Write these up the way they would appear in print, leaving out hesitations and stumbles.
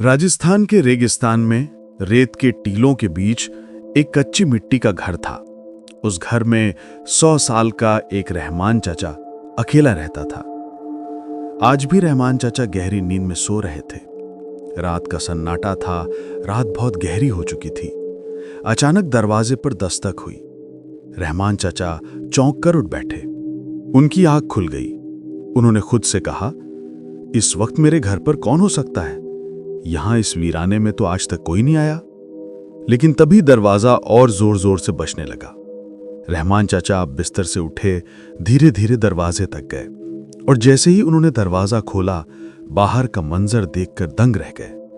राजस्थान के रेगिस्तान में रेत के टीलों के बीच एक कच्ची मिट्टी का घर था। उस घर में 100 साल का एक रहमान चाचा अकेला रहता था। आज भी रहमान चाचा गहरी नींद में सो रहे थे। रात का सन्नाटा था, रात बहुत गहरी हो चुकी थी। अचानक दरवाजे पर दस्तक हुई। रहमान चाचा चौंक कर उठ बैठे। उनकी आंख खुल गई। उन्होंने खुद से कहा, इस वक्त मेरे घर पर कौन हो सकता है? यहां इस वीराने में तो आज तक कोई नहीं आया। लेकिन तभी दरवाजा और जोर जोर से बजने लगा। रहमान चाचा बिस्तर से उठे, धीरे धीरे दरवाजे तक गए और जैसे ही उन्होंने दरवाजा खोला, बाहर का मंजर देखकर दंग रह गए।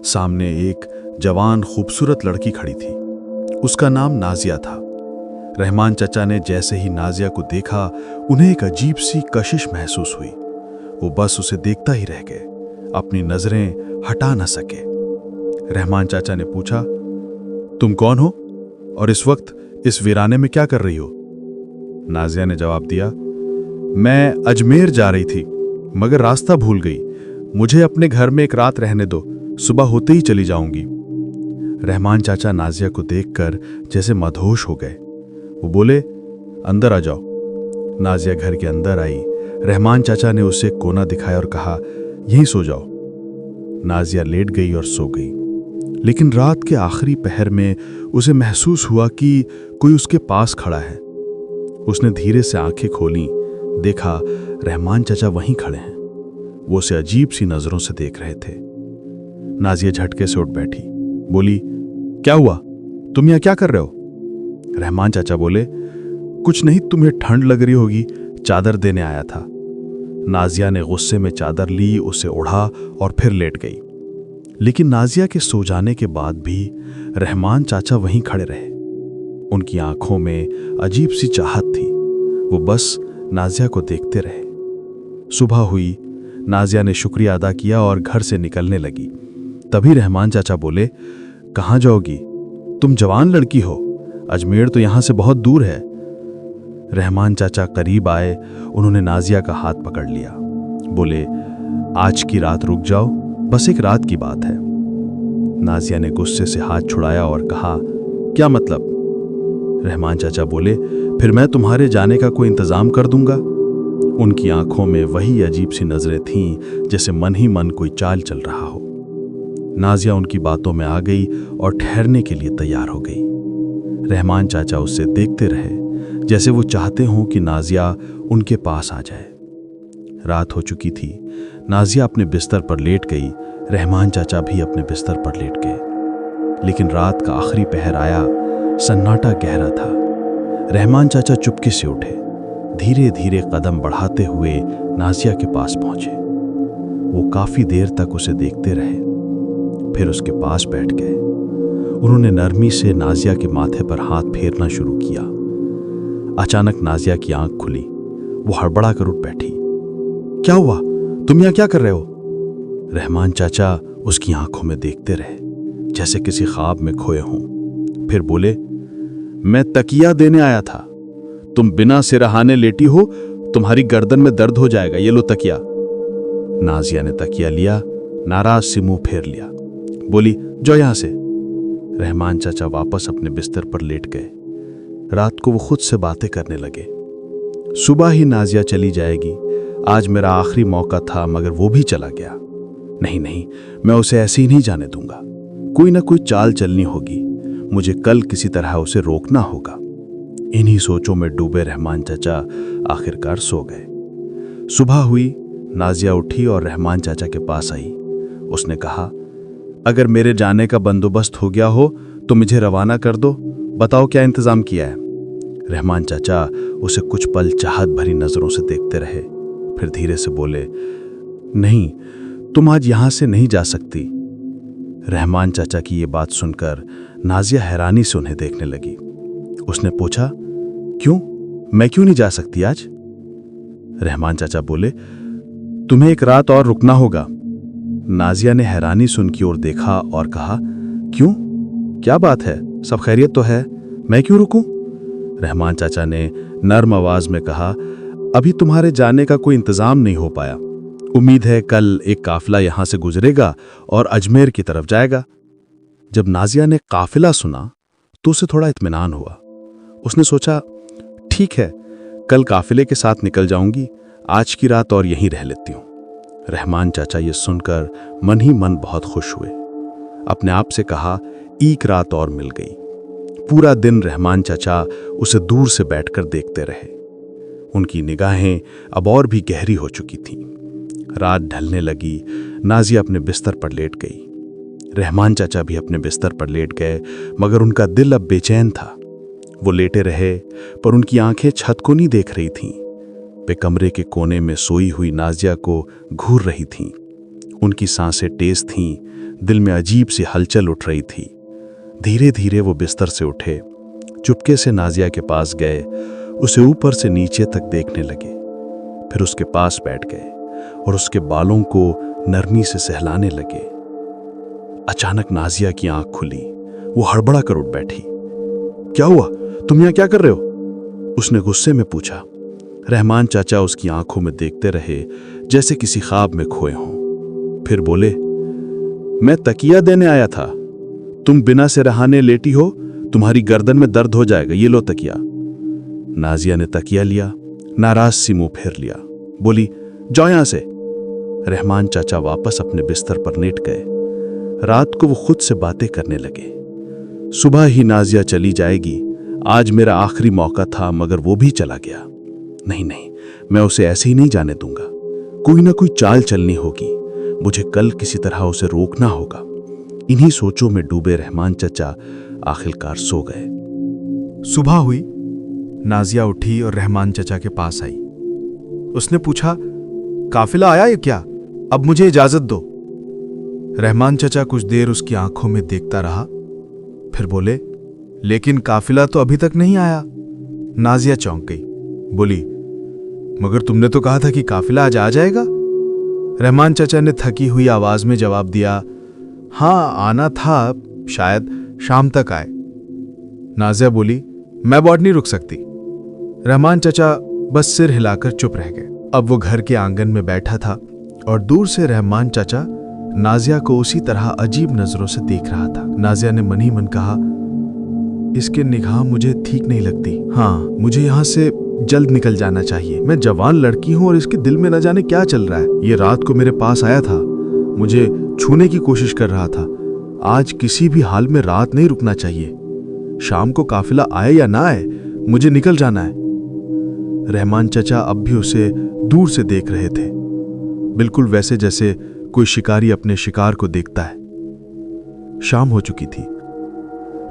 सामने एक जवान खूबसूरत लड़की खड़ी थी। उसका नाम नाजिया था। रहमान चाचा ने जैसे ही नाजिया को देखा, उन्हें एक अजीब सी कशिश महसूस हुई। वो बस उसे देखता ही रह गए, अपनी नजरें हटा न सके। रहमान चाचा ने पूछा, तुम कौन हो और इस वक्त इस वीराने में क्या कर रही हो? नाजिया ने जवाब दिया, मैं अजमेर जा रही थी मगर रास्ता भूल गई। मुझे अपने घर में एक रात रहने दो, सुबह होते ही चली जाऊंगी। रहमान चाचा नाजिया को देखकर जैसे मदहोश हो गए। वो बोले, अंदर आ जाओ। नाजिया घर के अंदर आई। रहमान चाचा ने उसे कोना दिखाया और कहा, यहीं सो जाओ। नाजिया लेट गई और सो गई। लेकिन रात के आखिरी पहर में उसे महसूस हुआ कि कोई उसके पास खड़ा है। उसने धीरे से आंखें खोली, देखा रहमान चाचा वहीं खड़े हैं। वो उसे अजीब सी नजरों से देख रहे थे। नाजिया झटके से उठ बैठी, बोली, क्या हुआ? तुम यहां क्या कर रहे हो? रहमान चाचा बोले, कुछ नहीं, तुम्हें ठंड लग रही होगी, चादर देने आया था। नाजिया ने गुस्से में चादर ली, उसे ओढ़ा और फिर लेट गई। लेकिन नाजिया के सो जाने के बाद भी रहमान चाचा वहीं खड़े रहे। उनकी आंखों में अजीब सी चाहत थी। वो बस नाजिया को देखते रहे। सुबह हुई। नाजिया ने शुक्रिया अदा किया और घर से निकलने लगी। तभी रहमान चाचा बोले, कहाँ जाओगी? तुम जवान लड़की हो, अजमेर तो यहां से बहुत दूर है। रहमान चाचा करीब आए। उन्होंने नाजिया का हाथ पकड़ लिया। बोले, आज की रात रुक जाओ, बस एक रात की बात है। नाजिया ने गुस्से से हाथ छुड़ाया और कहा, क्या मतलब? रहमान चाचा बोले, फिर मैं तुम्हारे जाने का कोई इंतजाम कर दूंगा। उनकी आंखों में वही अजीब सी नजरें थीं, जैसे मन ही मन कोई चाल चल रहा हो। नाजिया उनकी बातों में आ गई और ठहरने के लिए तैयार हो गई। रहमान चाचा उससे देखते रहे, जैसे वो चाहते हों कि नाजिया उनके पास आ जाए। रात हो चुकी थी। नाजिया अपने बिस्तर पर लेट गई। रहमान चाचा भी अपने बिस्तर पर लेट गए। लेकिन रात का आखिरी पहर आया। सन्नाटा गहरा था। रहमान चाचा चुपके से उठे, धीरे धीरे कदम बढ़ाते हुए नाजिया के पास पहुंचे। वो काफी देर तक उसे देखते रहे, फिर उसके पास बैठ गए। उन्होंने नरमी से नाजिया के माथे पर हाथ फेरना शुरू किया। अचानक नाजिया की आंख खुली। वो हड़बड़ा कर उठ बैठी। क्या हुआ? तुम यहां क्या कर रहे हो? रहमान चाचा उसकी आंखों में देखते रहे, जैसे किसी ख्वाब में खोए हों। फिर बोले, मैं तकिया देने आया था। तुम बिना सिरहाने लेटी हो, तुम्हारी गर्दन में दर्द हो जाएगा, ये लो तकिया। नाजिया ने तकिया लिया, नाराज से मुंह फेर लिया। बोली, जाओ यहां से। रहमान चाचा वापस अपने बिस्तर पर लेट गए। रात को वो खुद से बातें करने लगे। सुबह ही नाजिया चली जाएगी, आज मेरा आखिरी मौका था, मगर वो भी चला गया। नहीं नहीं, मैं उसे ऐसे ही नहीं जाने दूंगा। कोई ना कोई चाल चलनी होगी। मुझे कल किसी तरह उसे रोकना होगा। इन्हीं सोचों में डूबे रहमान चाचा आखिरकार सो गए। सुबह हुई। नाजिया उठी और रहमान चाचा के पास आई। उसने कहा, अगर मेरे जाने का बंदोबस्त हो गया हो तो मुझे रवाना कर दो। बताओ क्या इंतजाम किया है? रहमान चाचा उसे कुछ पल चाहत भरी नजरों से देखते रहे, फिर धीरे से बोले, नहीं, तुम आज यहां से नहीं जा सकती। रहमान चाचा की ये बात सुनकर नाजिया हैरानी से उन्हें देखने लगी। उसने पूछा, क्यों? मैं क्यों नहीं जा सकती आज? रहमान चाचा बोले, तुम्हें एक रात और रुकना होगा। नाजिया ने हैरानी से उनकी ओर देखा और कहा, क्यों? क्या बात है? सब खैरियत तो है, मैं क्यों रुकूं? रहमान चाचा ने नर्म आवाज में कहा, अभी तुम्हारे जाने का कोई इंतजाम नहीं हो पाया। उम्मीद है कल एक काफिला यहां से गुजरेगा और अजमेर की तरफ जाएगा। जब नाजिया ने काफिला सुना तो उसे थोड़ा इत्मीनान हुआ। उसने सोचा, ठीक है, कल काफिले के साथ निकल जाऊंगी, आज की रात और यहीं रह लेती हूं। रहमान चाचा ये सुनकर मन ही मन बहुत खुश हुए। अपने आप से कहा, एक रात और मिल गई। पूरा दिन रहमान चाचा उसे दूर से बैठकर देखते रहे। उनकी निगाहें अब और भी गहरी हो चुकी थीं। रात ढलने लगी। नाजिया अपने बिस्तर पर लेट गई। रहमान चाचा भी अपने बिस्तर पर लेट गए, मगर उनका दिल अब बेचैन था। वो लेटे रहे, पर उनकी आंखें छत को नहीं देख रही थीं। वे कमरे के कोने में सोई हुई नाजिया को घूर रही थीं। उनकी सांसें तेज थीं, दिल में अजीब सी हलचल उठ रही थी। धीरे धीरे वो बिस्तर से उठे, चुपके से नाजिया के पास गए, उसे ऊपर से नीचे तक देखने लगे। फिर उसके पास बैठ गए और उसके बालों को नरमी से सहलाने लगे। अचानक नाजिया की आंख खुली। वो हड़बड़ा कर उठ बैठी। क्या हुआ? तुम यहां क्या कर रहे हो? उसने गुस्से में पूछा। रहमान चाचा उसकी आंखों में देखते रहे, जैसे किसी ख्वाब में खोए हों। फिर बोले, मैं तकिया देने आया था। तुम बिना से रहाने लेटी हो, तुम्हारी गर्दन में दर्द हो जाएगा, ये लो तकिया। नाजिया ने तकिया लिया, नाराज सी मुंह फेर लिया, बोली, जाओ यहां से। रहमान चाचा वापस अपने बिस्तर पर लेट गए। रात को वो खुद से बातें करने लगे। सुबह ही नाजिया चली जाएगी, आज मेरा आखिरी मौका था, मगर वो भी चला गया। नहीं नहीं, मैं उसे ऐसे ही नहीं जाने दूंगा। कोई ना कोई चाल चलनी होगी। मुझे कल किसी तरह उसे रोकना होगा। इन्हीं सोचों में डूबे रहमान चाचा आखिरकार सो गए। सुबह हुई। नाजिया उठी और रहमान चाचा के पास आई। उसने पूछा, काफिला आया है क्या? अब मुझे इजाजत दो। रहमान चाचा कुछ देर उसकी आंखों में देखता रहा, फिर बोले, लेकिन काफिला तो अभी तक नहीं आया। नाजिया चौंक गई, बोली, मगर तुमने तो कहा था कि काफिला आज आ जाएगा। रहमान चाचा ने थकी हुई आवाज में जवाब दिया, हाँ आना था, शायद शाम तक आए। नाजिया बोली, मैं बहुत नहीं रुक सकती। रहमान चाचा बस सिर हिलाकर चुप रह गए। अब वो घर के आंगन में बैठा था और दूर से रहमान चाचा नाजिया को उसी तरह अजीब नजरों से देख रहा था। नाजिया ने मन ही मन कहा, इसके निगाह मुझे ठीक नहीं लगती। हाँ, मुझे यहाँ से जल्द निकल जाना चाहिए। मैं जवान लड़की हूँ और इसके दिल में न जाने क्या चल रहा है। ये रात को मेरे पास आया था, मुझे छूने की कोशिश कर रहा था। आज किसी भी हाल में रात नहीं रुकना चाहिए। शाम को काफिला आए या ना आए, मुझे निकल जाना है। रहमान चाचा अब भी उसे दूर से देख रहे थे, बिल्कुल वैसे जैसे कोई शिकारी अपने शिकार को देखता है। शाम हो चुकी थी।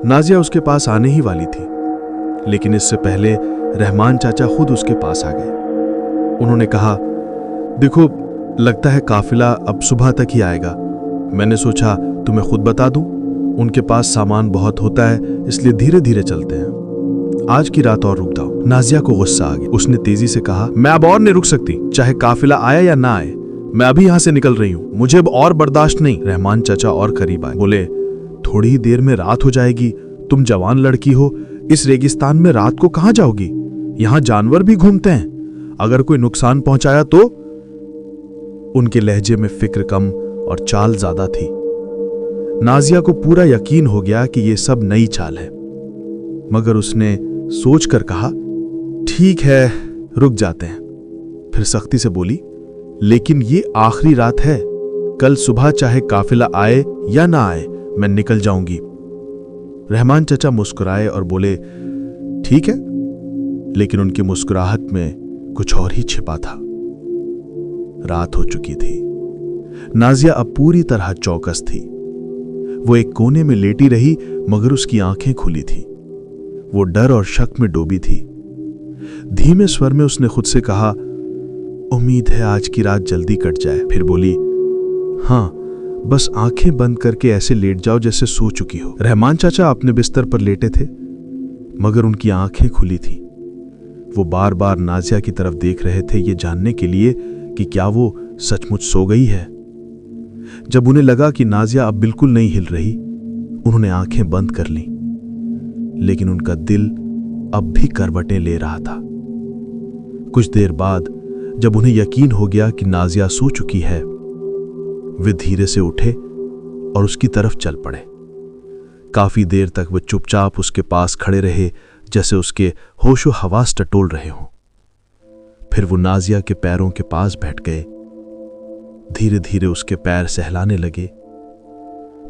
नाजिया उसके पास आने ही वाली थी, लेकिन इससे पहले रहमान चाचा खुद उसके पास आ गए। उन्होंने कहा, देखो, लगता है काफिला अब सुबह तक ही आएगा। मैंने सोचा तुम्हें खुद बता दूं। उनके पास सामान बहुत होता है, इसलिए धीरे धीरे चलते हैं। आज की रात और रुक जाओ। नाजिया को गुस्सा आ गया। उसने तेजी से कहा, मैं अब और नहीं रुक सकती, चाहे काफिला आया या ना आए। मैं अभी यहां से निकल रही हूं, मुझे अब और बर्दाश्त नहीं। रहमान चाचा और करीब आए, बोले, थोड़ी ही देर में रात हो जाएगी। तुम जवान लड़की हो, इस रेगिस्तान में रात को कहां जाओगी? यहां जानवर भी घूमते हैं, अगर कोई नुकसान पहुंचाया तो? उनके लहजे में फिक्र कम और चाल ज्यादा थी। नाजिया को पूरा यकीन हो गया कि यह सब नई चाल है, मगर उसने सोचकर कहा, ठीक है, रुक जाते हैं। फिर सख्ती से बोली, लेकिन ये आखिरी रात है। कल सुबह चाहे काफिला आए या ना आए, मैं निकल जाऊंगी। रहमान चाचा मुस्कुराए और बोले, ठीक है, लेकिन उनकी मुस्कुराहट में कुछ और ही छिपा था। रात हो चुकी थी। नाजिया अब पूरी तरह चौकस थी। वो एक कोने में लेटी रही, मगर उसकी आंखें खुली थी। वो डर और शक में डूबी थी। धीमे स्वर में उसने खुद से कहा, उम्मीद है आज की रात जल्दी कट जाए। फिर बोली, हाँ, बस आंखें बंद करके ऐसे लेट जाओ जैसे सो चुकी हो। रहमान चाचा अपने बिस्तर पर लेटे थे, मगर उनकी आंखें खुली थीं। वो बार बार नाजिया की तरफ देख रहे थे, ये जानने के लिए कि क्या वो सचमुच सो गई है। जब उन्हें लगा कि नाजिया अब बिल्कुल नहीं हिल रही, उन्होंने आंखें बंद कर लीं, लेकिन उनका दिल अब भी करवटें ले रहा था। कुछ देर बाद जब उन्हें यकीन हो गया कि नाजिया सो चुकी है, वे धीरे से उठे और उसकी तरफ चल पड़े। काफी देर तक वे चुपचाप उसके पास खड़े रहे, जैसे उसके होशो हवास टटोल रहे हों। फिर वो नाजिया के पैरों के पास बैठ गए। धीरे धीरे उसके पैर सहलाने लगे।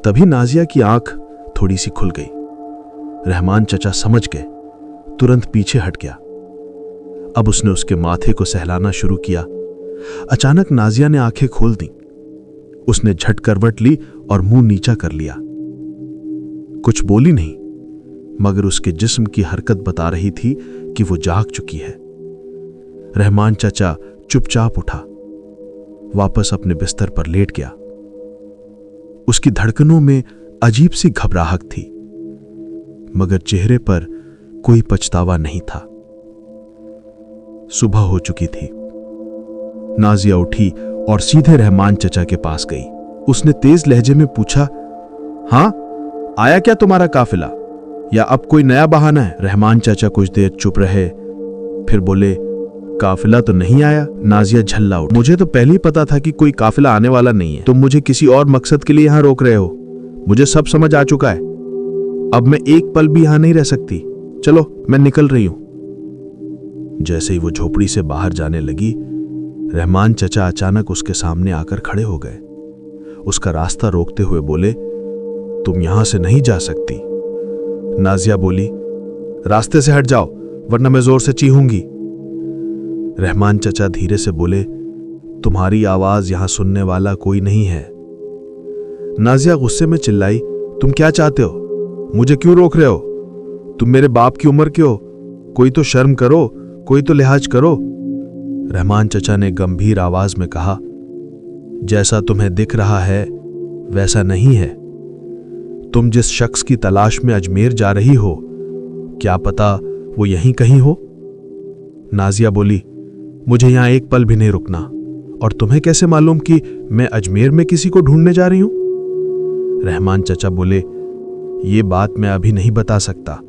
तभी नाजिया की आंख थोड़ी सी खुल गई। रहमान चचा समझ गए, तुरंत पीछे हट गया। अब उसने उसके माथे को सहलाना शुरू किया। अचानक नाजिया ने आंखें खोल दी। उसने झट करवट ली और मुंह नीचा कर लिया। कुछ बोली नहीं, मगर उसके जिस्म की हरकत बता रही थी कि वो जाग चुकी है। रहमान चचा चुपचाप उठा, वापस अपने बिस्तर पर लेट गया। उसकी धड़कनों में अजीब सी घबराहट थी, मगर चेहरे पर कोई पछतावा नहीं था। सुबह हो चुकी थी। नाजिया उठी और सीधे रहमान चचा के पास गई। उसने तेज लहजे में पूछा, हां, आया क्या तुम्हारा काफिला, या अब कोई नया बहाना है? रहमान चाचा कुछ देर चुप रहे, फिर बोले, काफिला तो नहीं आया। नाजिया झल्ला उठी, मुझे तो पहले ही पता था कि कोई काफिला आने वाला नहीं है। तुम मुझे किसी और मकसद के लिए यहां रोक रहे हो। मुझे सब समझ आ चुका है। अब मैं एक पल भी यहां नहीं रह सकती। चलो, मैं निकल रही हूं। जैसे ही वो झोपड़ी से बाहर जाने लगी, रहमान चचा अचानक उसके सामने आकर खड़े हो गए। उसका रास्ता रोकते हुए बोले, तुम यहां से नहीं जा सकती। नाजिया बोली, रास्ते से हट जाओ, वरना मैं जोर से चीखूंगी। रहमान चचा धीरे से बोले, तुम्हारी आवाज यहां सुनने वाला कोई नहीं है। नाजिया गुस्से में चिल्लाई, तुम क्या चाहते हो? मुझे क्यों रोक रहे हो? तुम मेरे बाप की उम्र के हो। कोई तो शर्म करो, कोई तो लिहाज करो। रहमान चचा ने गंभीर आवाज में कहा, जैसा तुम्हें दिख रहा है वैसा नहीं है। तुम जिस शख्स की तलाश में अजमेर जा रही हो, क्या पता वो यहीं कहीं हो? नाजिया बोली, मुझे यहां एक पल भी नहीं रुकना। और तुम्हें कैसे मालूम कि मैं अजमेर में किसी को ढूंढने जा रही हूं? रहमान चचा बोले, ये बात मैं अभी नहीं बता सकता,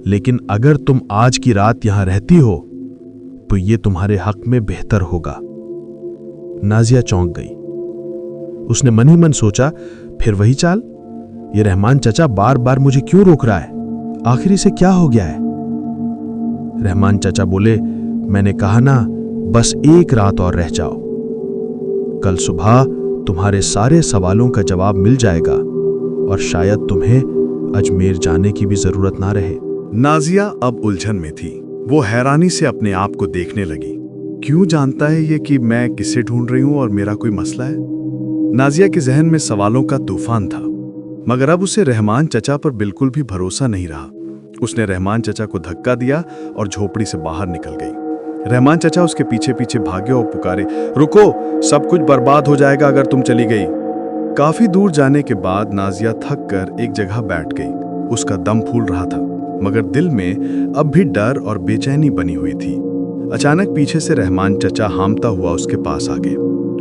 लेकिन अगर तुम आज की रात यहां रहती हो तो ये तुम्हारे हक में बेहतर होगा। नाजिया चौंक गई। उसने मन ही मन सोचा, फिर वही चाल? ये रहमान चचा बार बार मुझे क्यों रोक रहा है? आखिर इसे क्या हो गया है? रहमान चचा बोले, मैंने कहा ना, बस एक रात और रह जाओ। कल सुबह तुम्हारे सारे सवालों का जवाब मिल जाएगा और शायद तुम्हें अजमेर जाने की भी जरूरत ना रहे। नाजिया अब उलझन में थी। वो हैरानी से अपने आप को देखने लगी। क्यों जानता है ये कि मैं किसे ढूंढ रही हूं और मेरा कोई मसला है? नाजिया के जहन में सवालों का तूफान था, मगर अब उसे रहमान चचा पर बिल्कुल भी भरोसा नहीं रहा। उसने रहमान चचा को धक्का दिया और झोपड़ी से बाहर निकल गई। रहमान चचा उसके पीछे पीछे भागे और पुकारे, रुको, सब कुछ बर्बाद हो जाएगा अगर तुम चली गई। काफी दूर जाने के बाद नाजिया थक कर एक जगह बैठ गई। उसका दम फूल रहा था, मगर दिल में अब भी डर और बेचैनी बनी हुई थी। अचानक पीछे से रहमान चचा हामता हुआ उसके पास आ गए।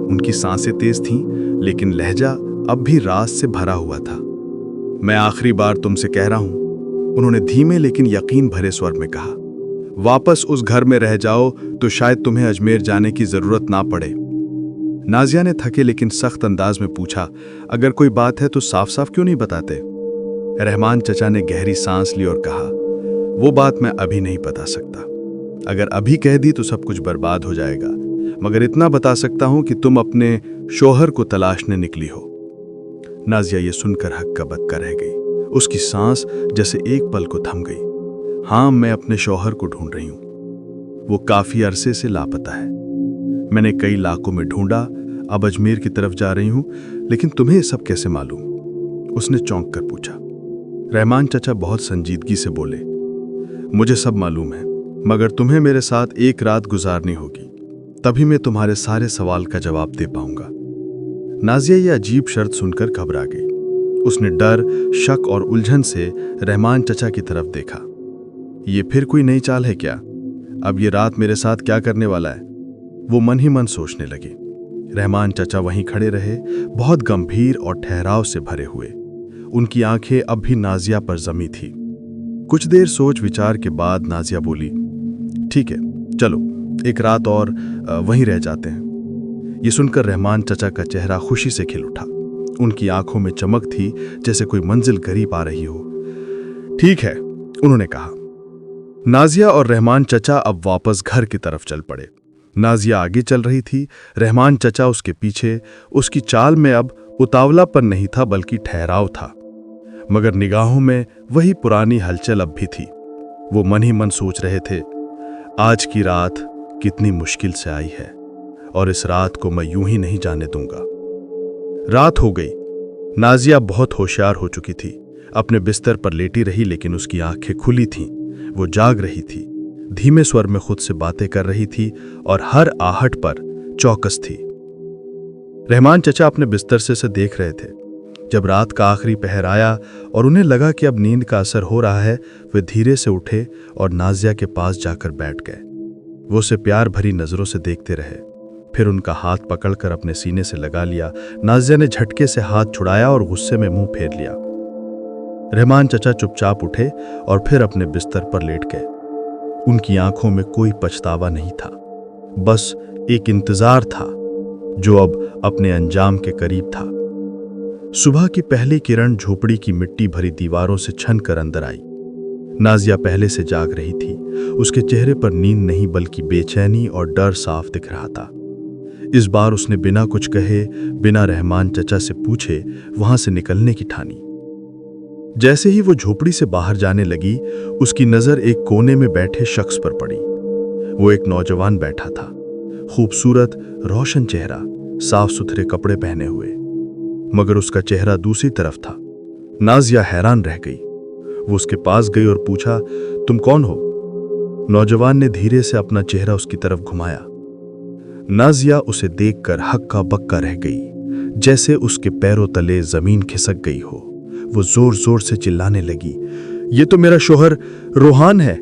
उनकी सांसें तेज थीं, लेकिन लहजा अब भी राज से भरा हुआ था। मैं आखिरी बार तुमसे कह रहा हूं, उन्होंने धीमे लेकिन यकीन भरे स्वर में कहा। वापस उस घर में रह जाओ तो शायद तुम्हें अजमेर जाने की जरूरत ना पड़े। नाजिया ने थके लेकिन सख्त अंदाज में पूछा, अगर कोई बात है तो साफ साफ क्यों नहीं बताते? रहमान चचा ने गहरी सांस ली और कहा, वो बात मैं अभी नहीं बता सकता। अगर अभी कह दी तो सब कुछ बर्बाद हो जाएगा, मगर इतना बता सकता हूं कि तुम अपने शोहर को तलाशने निकली हो। नाजिया ये सुनकर हक्का बक्का रह गई। उसकी सांस जैसे एक पल को थम गई। हाँ, मैं अपने शौहर को ढूंढ रही हूं। वो काफी अरसे से लापता है। मैंने कई इलाकों में ढूंढा, अब अजमेर की तरफ जा रही हूं, लेकिन तुम्हें ये सब कैसे मालूम? उसने चौंक कर पूछा। रहमान चचा बहुत संजीदगी से बोले, मुझे सब मालूम है, मगर तुम्हें मेरे साथ एक रात गुजारनी होगी, तभी मैं तुम्हारे सारे सवाल का जवाब दे पाऊंगा। नाजिया ये अजीब शर्त सुनकर घबरा गई। उसने डर, शक और उलझन से रहमान चचा की तरफ देखा। ये फिर कोई नई चाल है क्या? अब ये रात मेरे साथ क्या करने वाला है? वो मन ही मन सोचने लगी। रहमान चचा वहीं खड़े रहे, बहुत गंभीर और ठहराव से भरे हुए। उनकी आंखें अब भी नाजिया पर जमी थी। कुछ देर सोच विचार के बाद नाजिया बोली, ठीक है, चलो, एक रात और वहीं रह जाते हैं। ये सुनकर रहमान चचा का चेहरा खुशी से खिल उठा। उनकी आंखों में चमक थी, जैसे कोई मंजिल करीब आ रही हो। ठीक है, उन्होंने कहा। नाजिया और रहमान चचा अब वापस घर की तरफ चल पड़े। नाजिया आगे चल रही थी, रहमान चचा उसके पीछे। उसकी चाल में अब उतावलापन नहीं था, बल्कि ठहराव था, मगर निगाहों में वही पुरानी हलचल अब भी थी। वो मन ही मन सोच रहे थे, आज की रात कितनी मुश्किल से आई है और इस रात को मैं यूं ही नहीं जाने दूंगा। रात हो गई। नाजिया बहुत होशियार हो चुकी थी। अपने बिस्तर पर लेटी रही, लेकिन उसकी आंखें खुली थीं। वो जाग रही थी, धीमे स्वर में खुद से बातें कर रही थी और हर आहट पर चौकस थी। रहमान चचा अपने बिस्तर से इसे देख रहे थे। जब रात का आखिरी पहर आया और उन्हें लगा कि अब नींद का असर हो रहा है, वे धीरे से उठे और नाजिया के पास जाकर बैठ गए। वो उसे प्यार भरी नजरों से देखते रहे, फिर उनका हाथ पकड़कर अपने सीने से लगा लिया। नाजिया ने झटके से हाथ छुड़ाया और गुस्से में मुंह फेर लिया। रहमान चचा चुपचाप उठे और फिर अपने बिस्तर पर लेट गए। उनकी आंखों में कोई पछतावा नहीं था, बस एक इंतजार था जो अब अपने अंजाम के करीब था। सुबह की पहली किरण झोपड़ी की मिट्टी भरी दीवारों से छन कर अंदर आई। नाजिया पहले से जाग रही थी। उसके चेहरे पर नींद नहीं, बल्कि बेचैनी और डर साफ दिख रहा था। इस बार उसने बिना कुछ कहे, बिना रहमान चचा से पूछे वहां से निकलने की ठानी। जैसे ही वो झोपड़ी से बाहर जाने लगी, उसकी नजर एक कोने में बैठे शख्स पर पड़ी। वो एक नौजवान बैठा था, खूबसूरत, रोशन चेहरा, साफ सुथरे कपड़े पहने हुए, मगर उसका चेहरा दूसरी तरफ था। नाजिया हैरान रह गई। वो उसके पास गई और पूछा, तुम कौन हो? नौजवान ने धीरे से अपना चेहरा उसकी तरफ घुमाया। नाजिया उसे देखकर हक्का बक्का रह गई, जैसे उसके पैरों तले जमीन खिसक गई हो। वो जोर जोर से चिल्लाने लगी, ये तो मेरा शोहर रोहान है।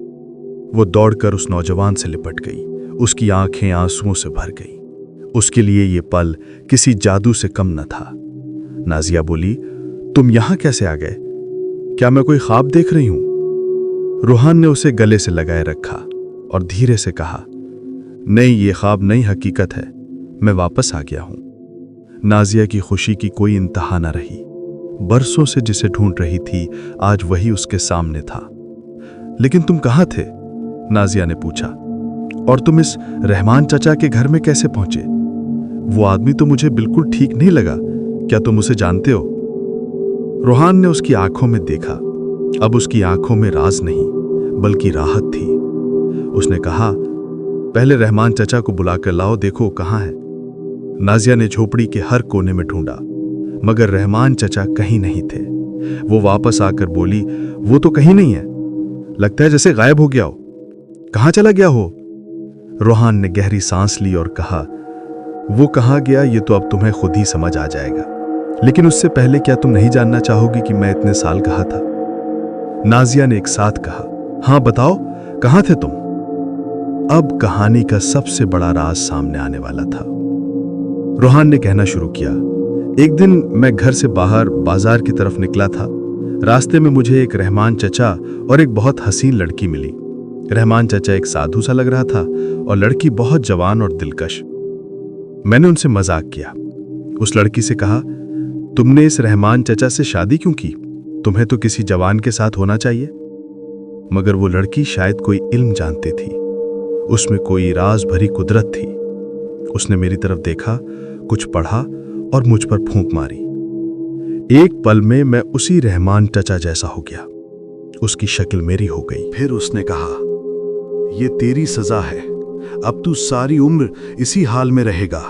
वो दौड़कर उस नौजवान से लिपट गई। उसकी आंखें आंसुओं से भर गई। उसके लिए ये पल किसी जादू से कम न था। नाजिया बोली, तुम यहां कैसे आ गए? क्या मैं कोई ख्वाब देख रही हूं? रोहान ने उसे गले से लगाए रखा और धीरे से कहा, नहीं, ये ख्वाब नहीं, हकीकत है। मैं वापस आ गया हूं। नाजिया की खुशी की कोई इंतहा न रही। बरसों से जिसे ढूंढ रही थी, आज वही उसके सामने था। लेकिन तुम कहां थे? नाजिया ने पूछा। और तुम इस रहमान चचा के घर में कैसे पहुंचे? वो आदमी तो मुझे बिल्कुल ठीक नहीं लगा। क्या तुम उसे जानते हो? रोहान ने उसकी आंखों में देखा। अब उसकी आंखों में राज नहीं, बल्कि राहत थी। उसने कहा, पहले रहमान चचा को बुलाकर लाओ, देखो कहां है। नाजिया ने झोपड़ी के हर कोने में ढूंढा, मगर रहमान चचा कहीं नहीं थे। वो वापस आकर बोली, वो तो कहीं नहीं है, लगता है जैसे गायब हो गया हो। कहां चला गया हो? रोहान ने गहरी सांस ली और कहा, वो कहां गया ये तो अब तुम्हें खुद ही समझ आ जाएगा। लेकिन उससे पहले क्या तुम नहीं जानना चाहोगी कि मैं इतने साल कहाँ था? नाजिया ने एक साथ कहा, हां बताओ, कहां थे तुम? अब कहानी का सबसे बड़ा राज सामने आने वाला था। रोहान ने कहना शुरू किया, एक दिन मैं घर से बाहर बाजार की तरफ निकला था। रास्ते में मुझे एक रहमान चचा और एक बहुत हसीन लड़की मिली। रहमान चचा एक साधु सा लग रहा था और लड़की बहुत जवान और दिलकश। मैंने उनसे मजाक किया। उस लड़की से कहा, तुमने इस रहमान चचा से शादी क्यों की? तुम्हें तो किसी जवान के साथ होना चाहिए। मगर वो लड़की शायद कोई इल्म जानती थी। उसमें कोई राज भरी कुदरत थी। उसने मेरी तरफ देखा, कुछ पढ़ा और मुझ पर फूंक मारी। एक पल में मैं उसी रहमान चचा जैसा हो गया। उसकी शक्ल मेरी हो गई। फिर उसने कहा, ये तेरी सजा है, अब तू सारी उम्र इसी हाल में रहेगा।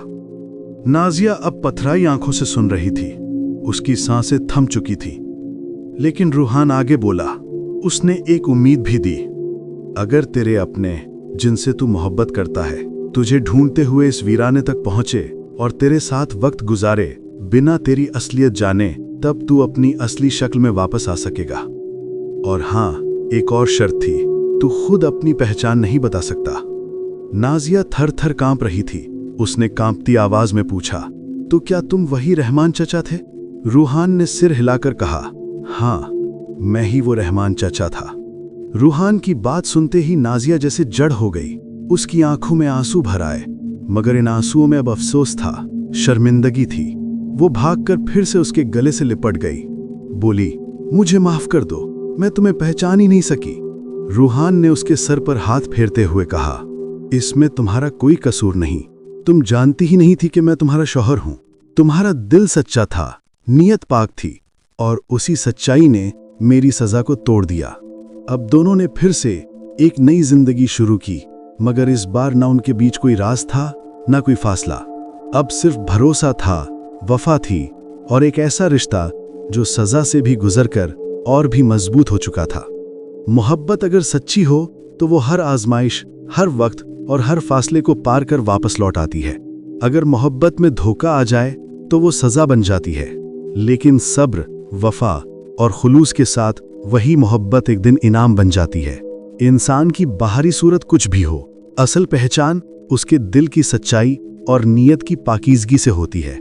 नाजिया अब पथराई आंखों से सुन रही थी। उसकी सांसें थम चुकी थी। लेकिन रूहान आगे बोला। उसने एक उम्मीद भी दी, अगर तेरे अपने जिनसे तू मोहब्बत करता है तुझे ढूंढते हुए इस वीराने तक पहुंचे और तेरे साथ वक्त गुजारे बिना तेरी असलियत जाने, तब तू अपनी असली शक्ल में वापस आ सकेगा। और हां, एक और शर्त थी, तू खुद अपनी पहचान नहीं बता सकता। नाजिया थर थर कांप रही थी। उसने कांपती आवाज में पूछा, तो क्या तुम वही रहमान चचा थे? रूहान ने सिर हिलाकर कहा, हां, मैं ही वो रहमान चचा था। रूहान की बात सुनते ही नाजिया जैसे जड़ हो गई। उसकी आंखों में आंसू भर आए, मगर इन आंसुओं में अब अफसोस था, शर्मिंदगी थी। वो भागकर फिर से उसके गले से लिपट गई। बोली, मुझे माफ कर दो, मैं तुम्हें पहचान ही नहीं सकी। रूहान ने उसके सर पर हाथ फेरते हुए कहा, इसमें तुम्हारा कोई कसूर नहीं। तुम जानती ही नहीं थी कि मैं तुम्हारा शौहर हूं। तुम्हारा दिल सच्चा था, नीयत पाक थी, और उसी सच्चाई ने मेरी सजा को तोड़ दिया। अब दोनों ने फिर से एक नई जिंदगी शुरू की, मगर इस बार ना उनके बीच कोई राज था, ना कोई फासला। अब सिर्फ भरोसा था, वफा थी, और एक ऐसा रिश्ता जो सजा से भी गुजरकर और भी मजबूत हो चुका था। मोहब्बत अगर सच्ची हो तो वो हर आजमाइश, हर वक्त और हर फासले को पार कर वापस लौट आती है। अगर मोहब्बत में धोखा आ जाए तो वो सजा बन जाती है, लेकिन सब्र, वफा और खुलूस के साथ वही मोहब्बत एक दिन इनाम बन जाती है। इंसान की बाहरी सूरत कुछ भी हो, असल पहचान उसके दिल की सच्चाई और नीयत की पाकीज़गी से होती है।